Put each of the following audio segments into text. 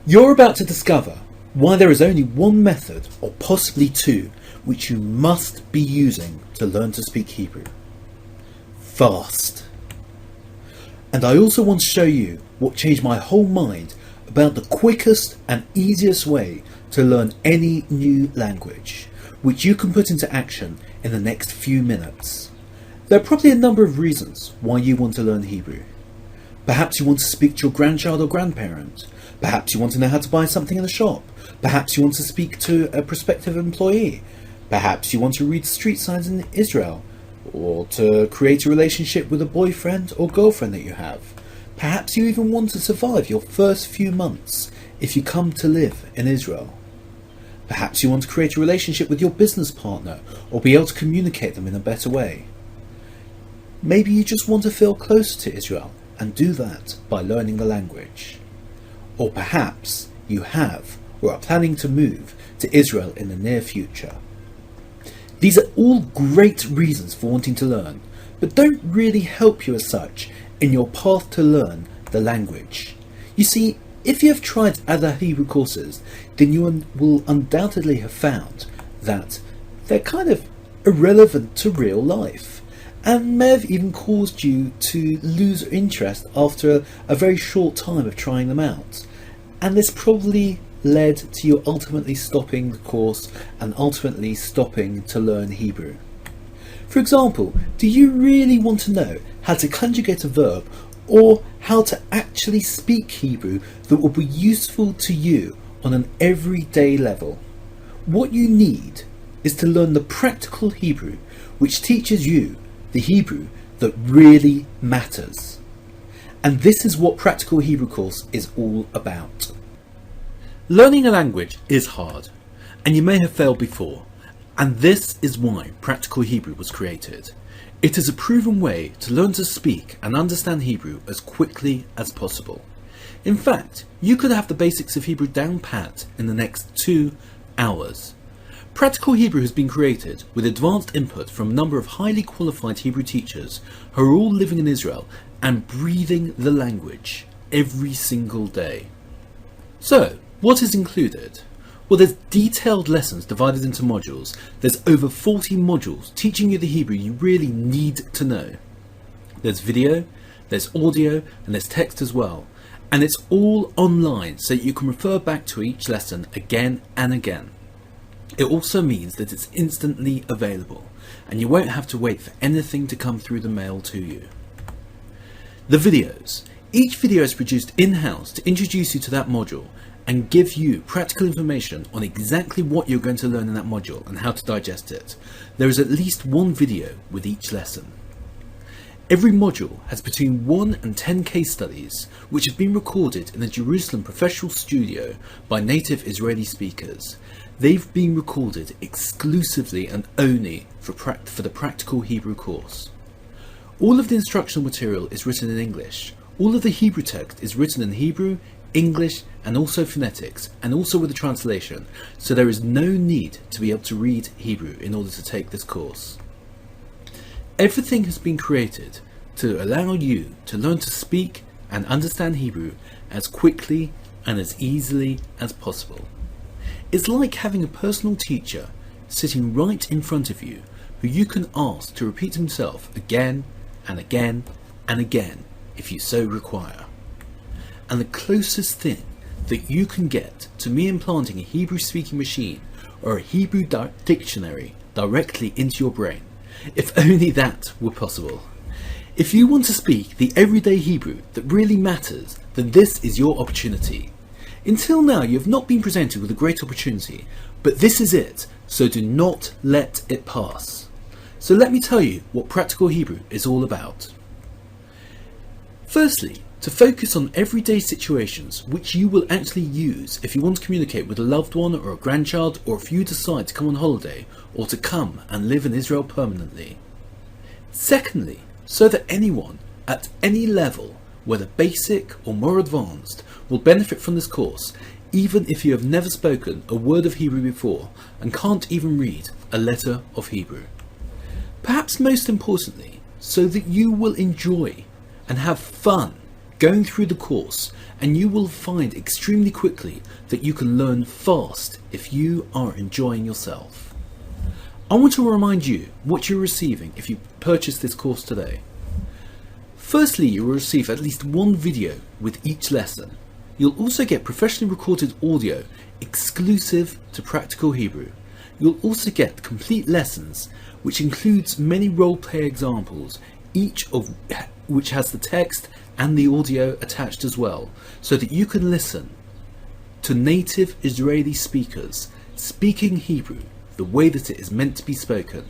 You're about to discover why there is only one method, or possibly two, which you must be using to learn to speak Hebrew. Fast. And I also want to show you what changed my whole mind about the quickest and easiest way to learn any new language, which you can put into action in the next few minutes. There are probably a number of reasons why you want to learn Hebrew. Perhaps you want to speak to your grandchild or grandparent. Perhaps you want to know how to buy something in a shop. Perhaps you want to speak to a prospective employee. Perhaps you want to read street signs in Israel, or to create a relationship with a boyfriend or girlfriend that you have. Perhaps you even want to survive your first few months if you come to live in Israel. Perhaps you want to create a relationship with your business partner or be able to communicate them in a better way. Maybe you just want to feel closer to Israel and do that by learning the language. Or perhaps you have or are planning to move to Israel in the near future. These are all great reasons for wanting to learn, but don't really help you as such in your path to learn the language. You see, if you have tried other Hebrew courses, then you will undoubtedly have found that they're kind of irrelevant to real life, and may have even caused you to lose interest after a very short time of trying them out. And this probably led to you ultimately stopping the course and ultimately stopping to learn Hebrew. For example, do you really want to know how to conjugate a verb or how to actually speak Hebrew that will be useful to you on an everyday level? What you need is to learn the practical Hebrew, which teaches you the Hebrew that really matters. And this is what Practical Hebrew Course is all about. Learning a language is hard, and you may have failed before, and this is why Practical Hebrew was created. It is a proven way to learn to speak and understand Hebrew as quickly as possible. In fact, you could have the basics of Hebrew down pat in the next 2 hours. Practical Hebrew has been created with advanced input from a number of highly qualified Hebrew teachers who are all living in Israel and breathing the language every single day. So, what is included? Well, there's detailed lessons divided into modules. There's over 40 modules teaching you the Hebrew you really need to know. There's video, there's audio, and there's text as well. And it's all online, so you can refer back to each lesson again and again. It also means that it's instantly available, and you won't have to wait for anything to come through the mail to you. The videos. Each video is produced in-house to introduce you to that module and give you practical information on exactly what you're going to learn in that module and how to digest it. There is at least one video with each lesson. Every module has between 1 and 10 case studies which have been recorded in a Jerusalem professional studio by native Israeli speakers. They've been recorded exclusively and only for the Practical Hebrew course. All of the instructional material is written in English. All of the Hebrew text is written in Hebrew, English, and also phonetics, and also with a translation, so there is no need to be able to read Hebrew in order to take this course. Everything has been created to allow you to learn to speak and understand Hebrew as quickly and as easily as possible. It's like having a personal teacher sitting right in front of you who you can ask to repeat himself again and again and again if you so require. And the closest thing that you can get to me implanting a Hebrew speaking machine or a Hebrew dictionary directly into your brain, if only that were possible. If you want to speak the everyday Hebrew that really matters, then this is your opportunity. Until now, you have not been presented with a great opportunity, but this is it, so do not let it pass. So let me tell you what Practical Hebrew is all about. Firstly, to focus on everyday situations which you will actually use if you want to communicate with a loved one or a grandchild, or if you decide to come on holiday or to come and live in Israel permanently. Secondly, so that anyone at any level, whether basic or more advanced, will benefit from this course, even if you have never spoken a word of Hebrew before and can't even read a letter of Hebrew. Perhaps most importantly, so that you will enjoy and have fun going through the course, and you will find extremely quickly that you can learn fast if you are enjoying yourself. I want to remind you what you're receiving if you purchase this course today. Firstly, you will receive at least one video with each lesson. You'll also get professionally recorded audio exclusive to Practical Hebrew. You'll also get complete lessons, which includes many role-play examples, each of which has the text and the audio attached as well, so that you can listen to native Israeli speakers speaking Hebrew the way that it is meant to be spoken.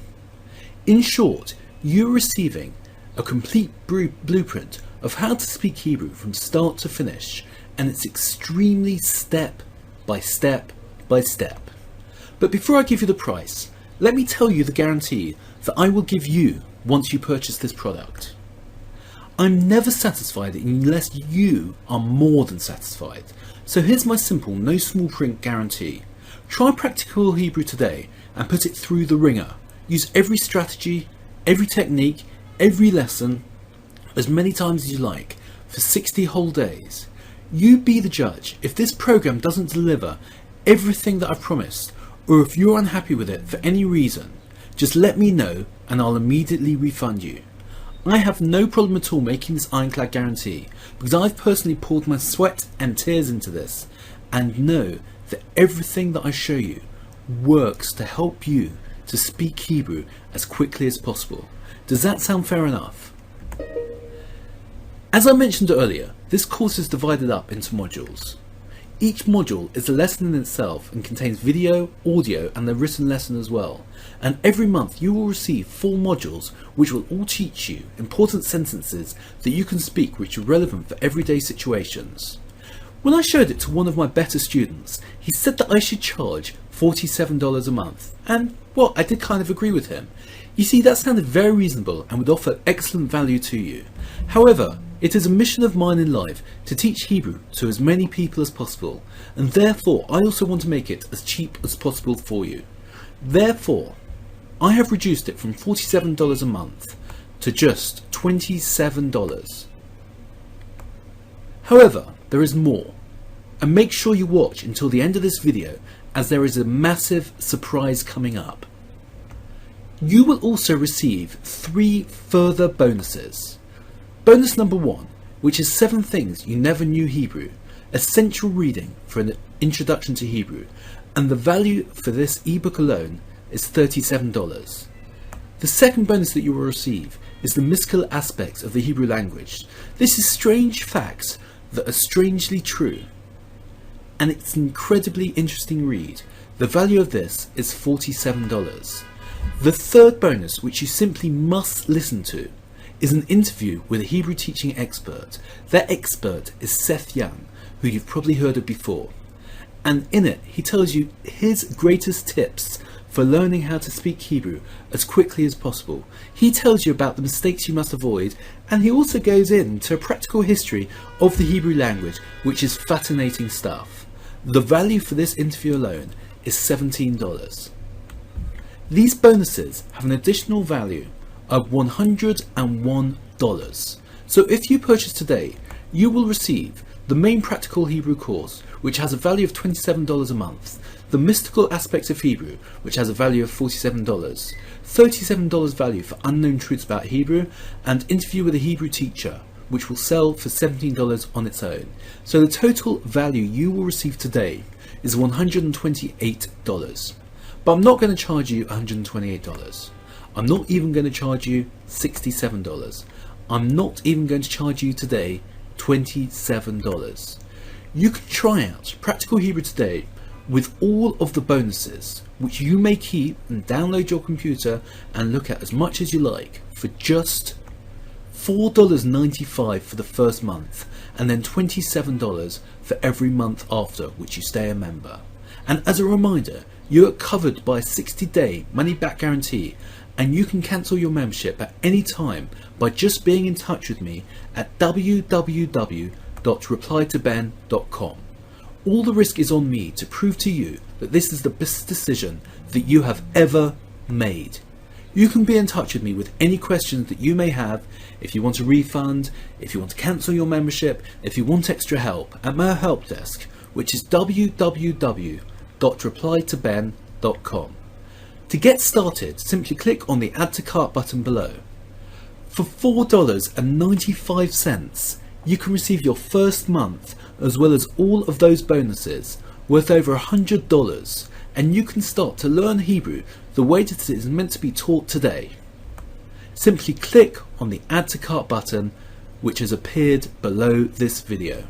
In short, you're receiving a complete blueprint of how to speak Hebrew from start to finish, and it's extremely step by step by step. But before I give you the price, let me tell you the guarantee that I will give you once you purchase this product. I'm never satisfied unless you are more than satisfied. So here's my simple, no small print guarantee. Try Practical Hebrew today and put it through the ringer. Use every strategy, every technique, every lesson as many times as you like for 60 whole days. You be the judge. If this program doesn't deliver everything that I've promised, or if you're unhappy with it for any reason, just let me know and I'll immediately refund you. I have no problem at all making this ironclad guarantee because I've personally poured my sweat and tears into this and know that everything that I show you works to help you to speak Hebrew as quickly as possible. Does that sound fair enough? As I mentioned earlier, this course is divided up into modules. Each module is a lesson in itself and contains video, audio and a written lesson as well. And every month you will receive 4 modules which will all teach you important sentences that you can speak which are relevant for everyday situations. When I showed it to one of my better students, he said that I should charge $47 a month. And well, I did kind of agree with him. You see, that sounded very reasonable and would offer excellent value to you. However, it is a mission of mine in life to teach Hebrew to as many people as possible, and therefore I also want to make it as cheap as possible for you. Therefore, I have reduced it from $47 a month to just $27. However, there is more, and make sure you watch until the end of this video as there is a massive surprise coming up. You will also receive 3 further bonuses. Bonus number 1, which is 7 things you never knew Hebrew, essential reading for an introduction to Hebrew, and the value for this ebook alone is $37. The second bonus that you will receive is the mystical aspects of the Hebrew language. This is strange facts that are strangely true, and it's an incredibly interesting read. The value of this is $47. The third bonus, which you simply must listen to, is an interview with a Hebrew teaching expert. That expert is Seth Young, who you've probably heard of before. And in it, he tells you his greatest tips for learning how to speak Hebrew as quickly as possible. He tells you about the mistakes you must avoid, and he also goes into a practical history of the Hebrew language, which is fascinating stuff. The value for this interview alone is $17. These bonuses have an additional value of $101. So if you purchase today, you will receive the main Practical Hebrew course, which has a value of $27 a month, the mystical aspects of Hebrew, which has a value of $47, $37 value for unknown truths about Hebrew, and interview with a Hebrew teacher, which will sell for $17 on its own. So the total value you will receive today is $128. But I'm not going to charge you $128. I'm not even going to charge you $67. I'm not even going to charge you today $27. You can try out Practical Hebrew today with all of the bonuses, which you may keep and download your computer and look at as much as you like, for just $4.95 for the first month, and then $27 for every month after which you stay a member. And as a reminder, you are covered by a 60-day money-back guarantee, and you can cancel your membership at any time by just being in touch with me at www.replytoben.com. All the risk is on me to prove to you that this is the best decision that you have ever made. You can be in touch with me with any questions that you may have. If you want a refund, if you want to cancel your membership, if you want extra help, at my help desk, which is www.replytoben.com. To get started, simply click on the Add to Cart button below. For $4.95, you can receive your first month as well as all of those bonuses worth over $100, and you can start to learn Hebrew the way that it is meant to be taught today. Simply click on the Add to Cart button which has appeared below this video.